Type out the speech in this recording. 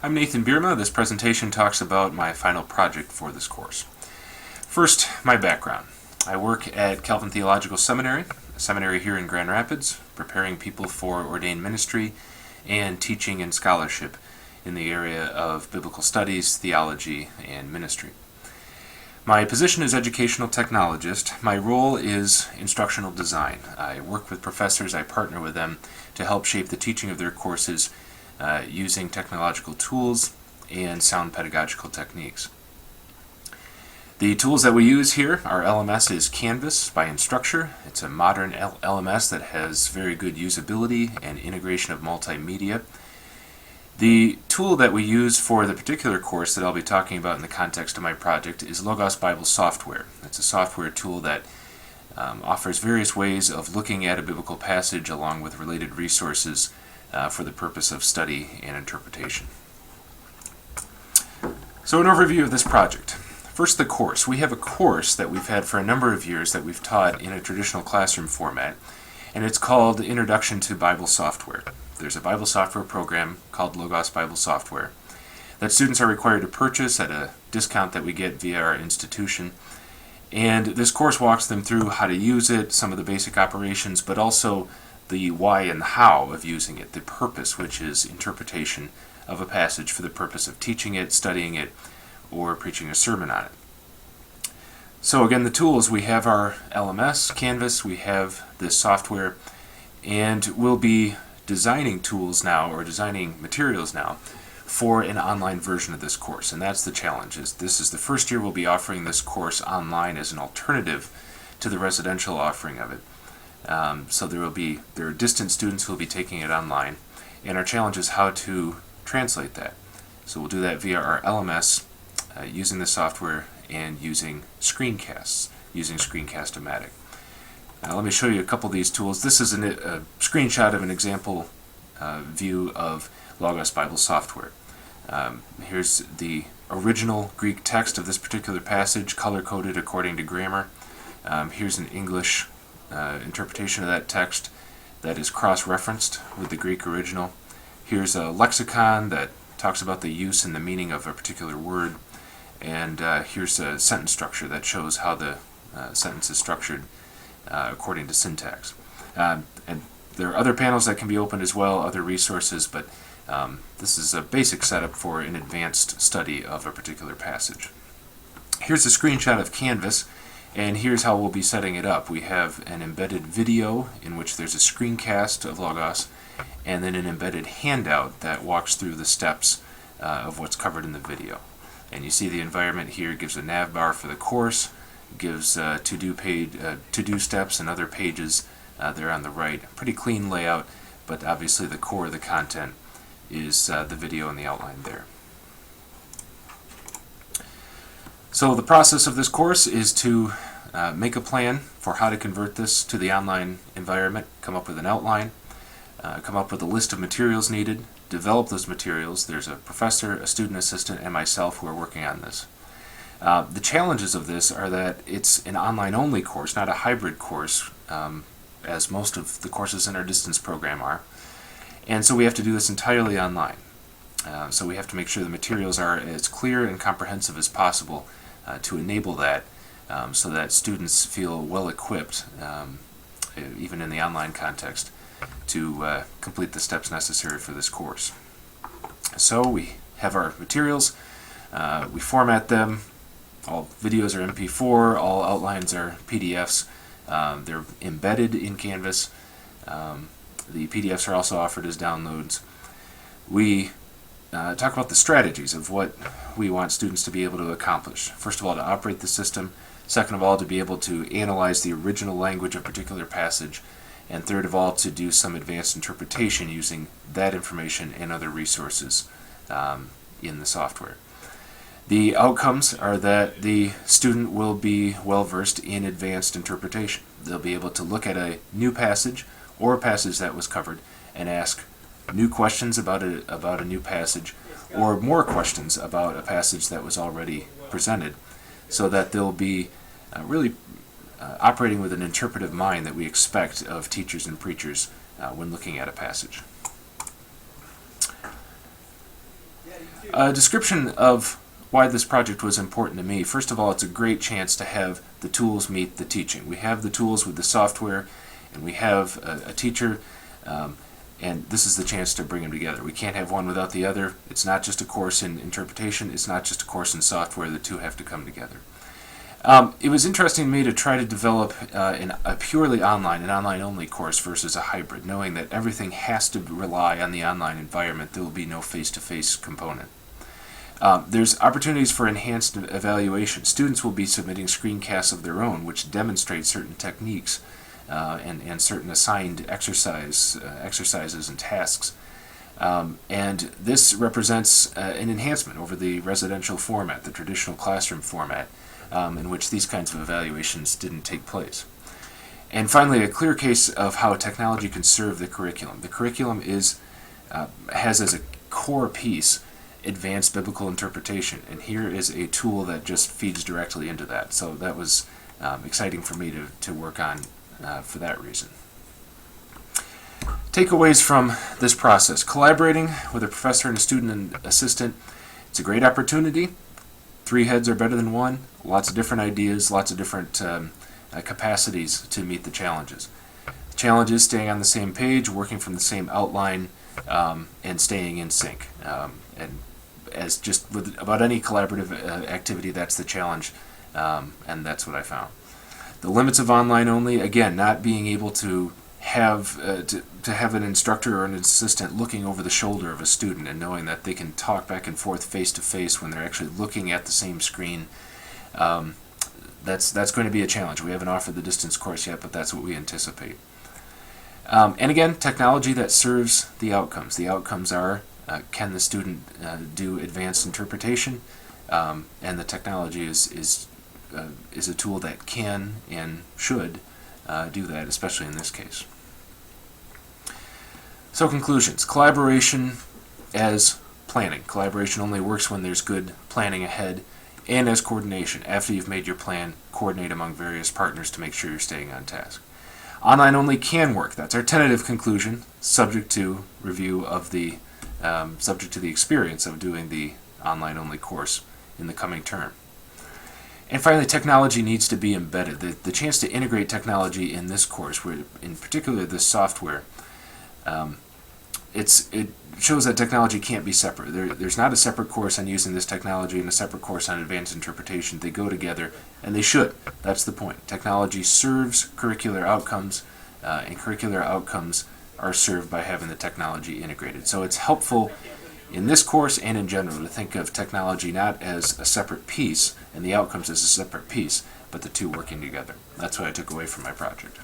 I'm Nathan Bierma. This presentation talks about my final project for this course. First, my background. I work at Calvin Theological Seminary, a seminary here in Grand Rapids, preparing people for ordained ministry and teaching and scholarship in the area of biblical studies, theology, and ministry. My position is educational technologist. My role is instructional design. I work with professors, I partner with them to help shape the teaching of their courses using technological tools and sound pedagogical techniques. The tools that we use here, our LMS is Canvas by Instructure. It's a modern LMS that has very good usability and integration of multimedia. The tool that we use for the particular course that I'll be talking about in the context of my project is Logos Bible Software. It's a software tool that offers various ways of looking at a biblical passage along with related resources for the purpose of study and interpretation. So an overview of this project. First, the course. We have a course that we've had for a number of years that we've taught in a traditional classroom format, and it's called Introduction to Bible Software. There's a Bible software program called Logos Bible Software that students are required to purchase at a discount that we get via our institution. And this course walks them through how to use it, some of the basic operations, but also the why and the how of using it, the purpose, which is interpretation of a passage for the purpose of teaching it, studying it, or preaching a sermon on it. So again, the tools, we have our LMS, Canvas, we have this software, and we'll be designing tools now, or designing materials now, for an online version of this course. And that's the challenge. This is the first year we'll be offering this course online as an alternative to the residential offering of it. So there are distant students who will be taking it online, and our challenge is how to translate that. So we'll do that via our LMS, using the software and using screencasts, using Screencast-O-Matic. Now let me show you a couple of these tools. This is a screenshot of an example view of Logos Bible Software. Here's the original Greek text of this particular passage, color-coded according to grammar. Here's an English interpretation of that text that is cross-referenced with the Greek original. Here's a lexicon that talks about the use and the meaning of a particular word. And here's a sentence structure that shows how the sentence is structured according to syntax. And there are other panels that can be opened as well, other resources, but this is a basic setup for an advanced study of a particular passage. Here's a screenshot of Canvas, and here's how we'll be setting it up. We have an embedded video in which there's a screencast of Logos, and then an embedded handout that walks through the steps of what's covered in the video. And you see the environment here gives a nav bar for the course, gives to-do steps and other pages there on the right. Pretty clean layout, but obviously the core of the content is the video and the outline there. So the process of this course is to make a plan for how to convert this to the online environment, come up with an outline, come up with a list of materials needed, develop those materials. There's a professor, a student assistant, and myself who are working on this. The challenges of this are that it's an online-only course, not a hybrid course, as most of the courses in our distance program are. And so we have to do this entirely online. So we have to make sure the materials are as clear and comprehensive as possible to enable that, so that students feel well equipped, even in the online context, to complete the steps necessary for this course. So we have our materials, we format them. All videos are MP4, all outlines are PDFs. They're embedded in Canvas. The PDFs are also offered as downloads. We talk about the strategies of what we want students to be able to accomplish. First of all, to operate the system. Second of all, to be able to analyze the original language of a particular passage. And third of all, to do some advanced interpretation using that information and other resources in the software. The outcomes are that the student will be well versed in advanced interpretation. They'll be able to look at a new passage or a passage that was covered and ask new questions about a new passage, or more questions about a passage that was already presented, so that they'll be really operating with an interpretive mind that we expect of teachers and preachers when looking at a passage. A description of why this project was important to me. First of all, it's a great chance to have the tools meet the teaching. We have the tools with the software, and we have a teacher, and this is the chance to bring them together. We can't have one without the other. It's not just a course in interpretation. It's not just a course in software. The two have to come together. It was interesting to me to try to develop a purely online, an online-only course versus a hybrid, knowing that everything has to rely on the online environment. There will be no face-to-face component. There's opportunities for enhanced evaluation. Students will be submitting screencasts of their own, which demonstrate certain techniques and certain assigned exercises and tasks. And this represents an enhancement over the residential format, the traditional classroom format, in which these kinds of evaluations didn't take place. And finally, a clear case of how technology can serve the curriculum. The curriculum has as a core piece advanced biblical interpretation, and here is a tool that just feeds directly into that. So that was exciting for me to work on for that reason. Takeaways from this process. Collaborating with a professor and a student and assistant, it's a great opportunity. 3 heads are better than 1. Lots of different ideas, lots of different capacities to meet the challenges. The challenge is staying on the same page, working from the same outline, and staying in sync. And as just with about any collaborative activity, that's the challenge, and that's what I found. The limits of online only, again, not being able to have an instructor or an assistant looking over the shoulder of a student and knowing that they can talk back and forth face to face when they're actually looking at the same screen. That's going to be a challenge. We haven't offered the distance course yet, but that's what we anticipate. And again, technology that serves the outcomes. The outcomes are, can the student do advanced interpretation? And the technology is a tool that can and should do that, especially in this case. So conclusions. Collaboration as planning. Collaboration only works when there's good planning ahead, and as coordination. After you've made your plan, coordinate among various partners to make sure you're staying on task. Online only can work. That's our tentative conclusion, subject to review of the subject to the experience of doing the online only course in the coming term. And finally, technology needs to be embedded. The chance to integrate technology in this course, in particular this software, it shows that technology can't be separate. There's not a separate course on using this technology and a separate course on advanced interpretation. They go together, and they should. That's the point. Technology serves curricular outcomes, and curricular outcomes are served by having the technology integrated. So it's helpful in this course and in general to think of technology not as a separate piece and the outcomes as a separate piece, but the two working together. That's what I took away from my project.